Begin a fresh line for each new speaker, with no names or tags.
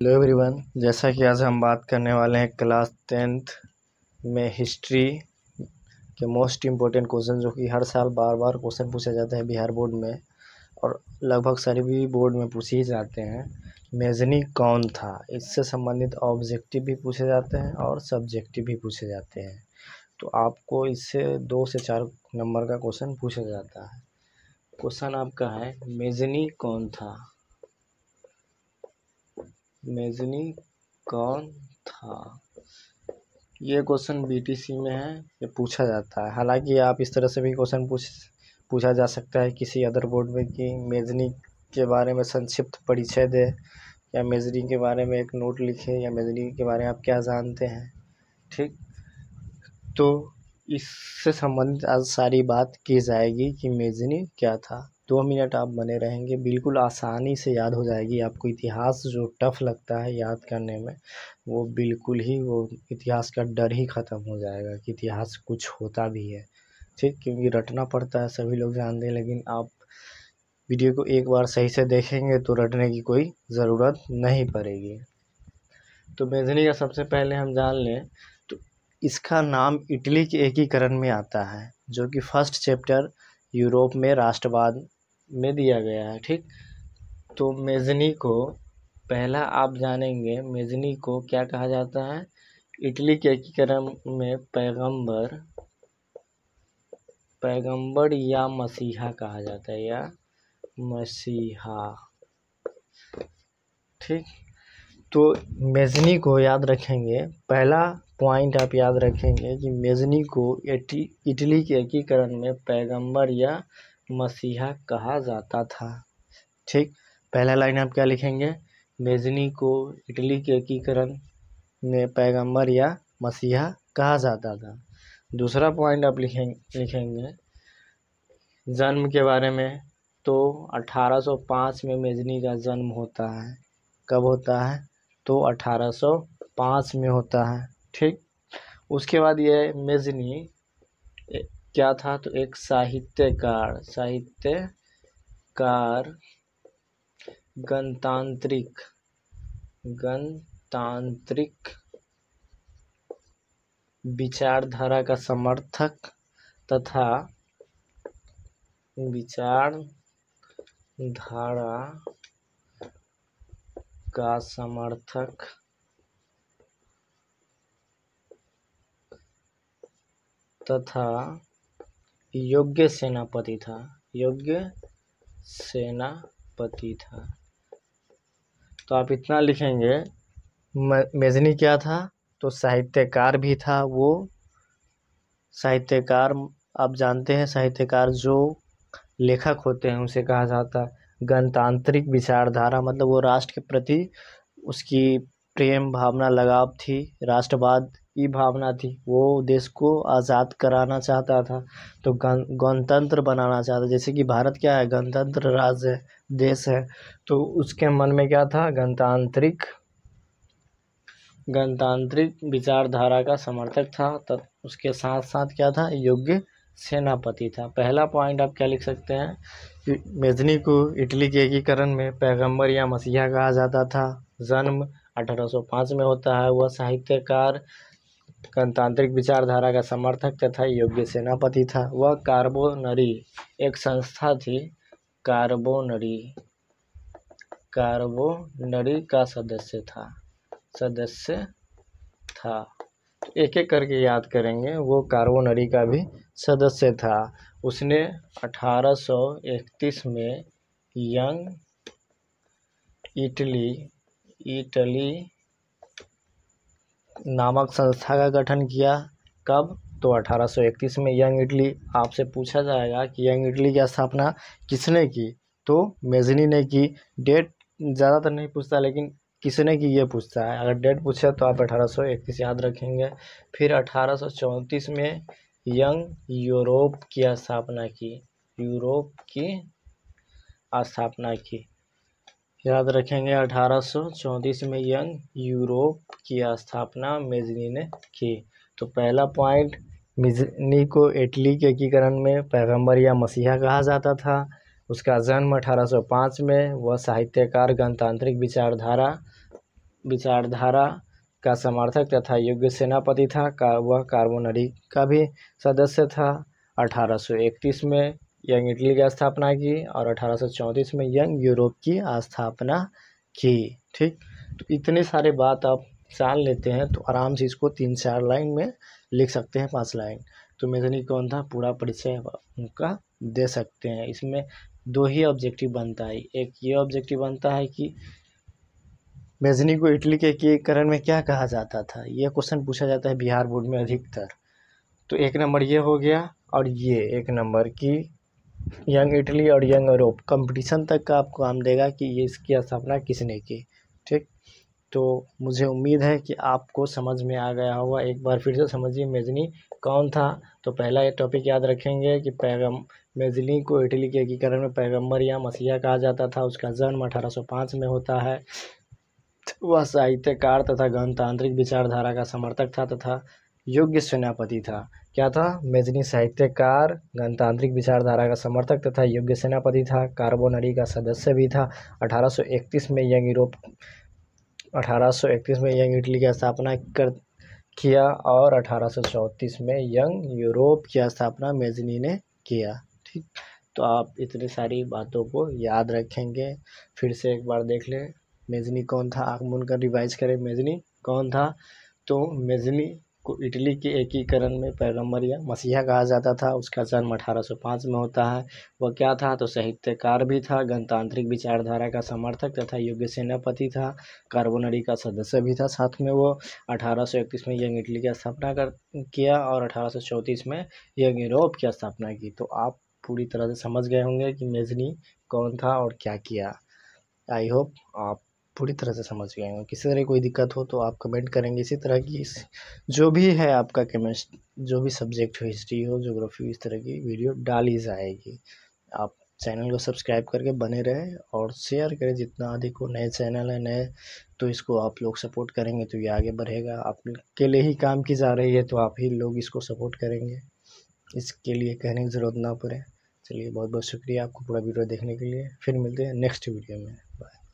Hello everyone, जैसा कि आज हम बात करने वाले हैं क्लास 10th में हिस्ट्री के मोस्ट इम्पोर्टेंट क्वेश्चन, जो कि हर साल बार बार क्वेश्चन पूछा जाता है बिहार बोर्ड में और लगभग सभी भी बोर्ड में पूछे ही जाते हैं। मेजनी कौन था, इससे संबंधित ऑब्जेक्टिव भी पूछे जाते हैं और सब्जेक्टिव भी पूछे जाते हैं। तो आपको इससे 2 से 4 नंबर का क्वेश्चन पूछा जाता है। क्वेश्चन आपका है, मेजनी कौन था। मेजनी कौन था, ये क्वेश्चन बीटीसी में है, ये पूछा जाता है। हालांकि आप इस तरह से भी क्वेश्चन पूछा जा सकता है किसी अदर बोर्ड में कि मेजनी के बारे में संक्षिप्त परिचय दे, या मेजनी के बारे में एक नोट लिखे, या मेजनी के बारे में आप क्या जानते हैं। ठीक, तो इससे संबंधित आज सारी बात की जाएगी कि मेजनी क्या था। 2 मिनट आप बने रहेंगे, बिल्कुल आसानी से याद हो जाएगी आपको। इतिहास जो टफ लगता है याद करने में, वो बिल्कुल ही वो इतिहास का डर ही ख़त्म हो जाएगा कि इतिहास कुछ होता भी है। ठीक, क्योंकि रटना पड़ता है, सभी लोग जानते हैं, लेकिन आप वीडियो को एक बार सही से देखेंगे तो रटने की कोई ज़रूरत नहीं पड़ेगी। तो मेजनी का सबसे पहले हम जान लें तो इसका नाम इटली के एकीकरण में आता है, जो कि फर्स्ट चैप्टर यूरोप में राष्ट्रवाद में दिया गया है। ठीक, तो मेजनी को पहला आप जानेंगे, मेजनी को क्या कहा जाता है। इटली के एकीकरण में पैगंबर या मसीहा कहा जाता है, या मसीहा। ठीक, तो मेजनी को याद रखेंगे, पहला पॉइंट आप याद रखेंगे कि मेजनी को इटली के एकीकरण में पैगंबर या मसीहा कहा जाता था। ठीक, पहला लाइन आप क्या लिखेंगे, मेजनी को इटली के एकीकरण में पैगंबर या मसीहा कहा जाता था। दूसरा पॉइंट आप लिखेंगे जन्म के बारे में, तो 1805 में मेजनी का जन्म होता है। कब होता है, तो 1805 में होता है। ठीक, उसके बाद ये मेजनी क्या था, तो एक साहित्यकार, गणतांत्रिक विचारधारा का समर्थक तथा योग्य सेनापति था। तो आप इतना लिखेंगे, मेजनी क्या था, तो साहित्यकार भी था। वो साहित्यकार, आप जानते हैं साहित्यकार जो लेखक होते हैं उसे कहा जाता है। गणतांत्रिक विचारधारा मतलब वो राष्ट्र के प्रति उसकी प्रेम भावना, लगाव थी, राष्ट्रवाद की भावना थी। वो देश को आज़ाद कराना चाहता था, तो गणतंत्र बनाना चाहता। जैसे कि भारत क्या है, गणतंत्र राज्य है, देश है, तो उसके मन में क्या था, गणतांत्रिक विचारधारा का समर्थक था। तब उसके साथ साथ क्या था, योग्य सेनापति था। पहला पॉइंट आप क्या लिख सकते हैं कि मेजनी को इटली के एकीकरण में पैगंबर या मसीहा कहा जाता था। जन्म 1805 में होता है। वह साहित्यकार, गणतांत्रिक विचारधारा का समर्थक तथा योग्य सेनापति था। वह कार्बोनरी, एक संस्था थी, कार्बोनरी का सदस्य था। एक एक करके याद करेंगे। वो कार्बोनरी का भी सदस्य था। उसने 1831 में यंग इटली नामक संस्था का गठन किया। कब, तो 1831 में यंग इटली। आपसे पूछा जाएगा कि यंग इटली की स्थापना किसने की, तो मेजनी ने की। डेट ज़्यादातर नहीं पूछता, लेकिन किसने की ये पूछता है। अगर डेट पूछे तो आप 1831 याद रखेंगे। फिर 1834 में यंग यूरोप की स्थापना की। याद रखेंगे, 1834 में यंग यूरोप की स्थापना मेजनी ने की। तो पहला पॉइंट, मेजनी को इटली के एकीकरण में पैगंबर या मसीहा कहा जाता था। उसका जन्म 1805 में। वह साहित्यकार, गणतांत्रिक विचारधारा विचारधारा का समर्थक तथा योग्य सेनापति था। वह कार्बोनरी का भी सदस्य था। 1831 में यंग इटली की स्थापना की और 1834 में यंग यूरोप की स्थापना की। ठीक, तो इतने सारे बात आप जान लेते हैं तो आराम से इसको 3-4 लाइन में लिख सकते हैं, 5 लाइन। तो मेजनी कौन था पूरा परिचय उनका दे सकते हैं। इसमें 2 ही ऑब्जेक्टिव बनता है। एक ये ऑब्जेक्टिव बनता है कि मेजनी को इटली के एकीकरण में क्या कहा जाता था, ये क्वेश्चन पूछा जाता है बिहार बोर्ड में अधिकतर। तो 1 नंबर ये हो गया, और ये 1 नंबर की यंग इटली और यंग यूरोप कंपटीशन तक का आपको काम देगा कि ये इसकी स्थापना किसने की। ठीक, तो मुझे उम्मीद है कि आपको समझ में आ गया होगा। एक बार फिर से समझिए मेजनी कौन था। तो पहला ये टॉपिक याद रखेंगे कि मेजनी को इटली के एकीकरण में पैगंबर या मसीहा कहा जाता था। उसका जन्म 1805 में होता है। वह साहित्यकार तथा गणतांत्रिक विचारधारा का समर्थक था तथा योग्य सेनापति था। क्या था? मेजनी साहित्यकार, गणतांत्रिक विचारधारा का समर्थक तथा योग्य सेनापति था। कार्बोनरी का सदस्य भी था। 1831 में यंग इटली की स्थापना किया और 1834 में यंग यूरोप की स्थापना मेजनी ने किया। ठीक, तो आप इतनी सारी बातों को याद रखेंगे। फिर से एक बार देख लें मेजनी कौन था, आँख मूंद कर रिवाइज करें मेजनी कौन था। तो मेजनी को इटली के एकीकरण में पैगंबर या मसीहा कहा जाता था। उसका जन्म 1805 में होता है। वह क्या था? तो साहित्यकार भी था, गणतांत्रिक विचारधारा का समर्थक तथा योग्य सेनापति था, कार्बोनरी का सदस्य भी था। साथ में वो 1831 में यंग इटली की स्थापना किया और 1834 में यंग यूरोप की स्थापना की। तो आप पूरी तरह से समझ गए होंगे कि मेजनी कौन था और क्या किया। आई होप आप पूरी तरह से समझ गए होंगे। किसी तरह कोई दिक्कत हो तो आप कमेंट करेंगे। इसी तरह की जो भी है आपका केमिस्ट्री, जो भी सब्जेक्ट हो, हिस्ट्री हो, ज्योग्राफी, इस तरह की वीडियो डाली जाएगी। आप चैनल को सब्सक्राइब करके बने रहें और शेयर करें जितना अधिक हो। नए चैनल है नए, तो इसको आप लोग सपोर्ट करेंगे तो ये आगे बढ़ेगा। आपके लिए ही काम की जा रही है तो आप ही लोग इसको सपोर्ट करेंगे, इसके लिए कहने की ज़रूरत ना पड़े। चलिए, बहुत बहुत शुक्रिया आपको पूरा वीडियो देखने के लिए। फिर मिलते हैं नेक्स्ट वीडियो में। बाय।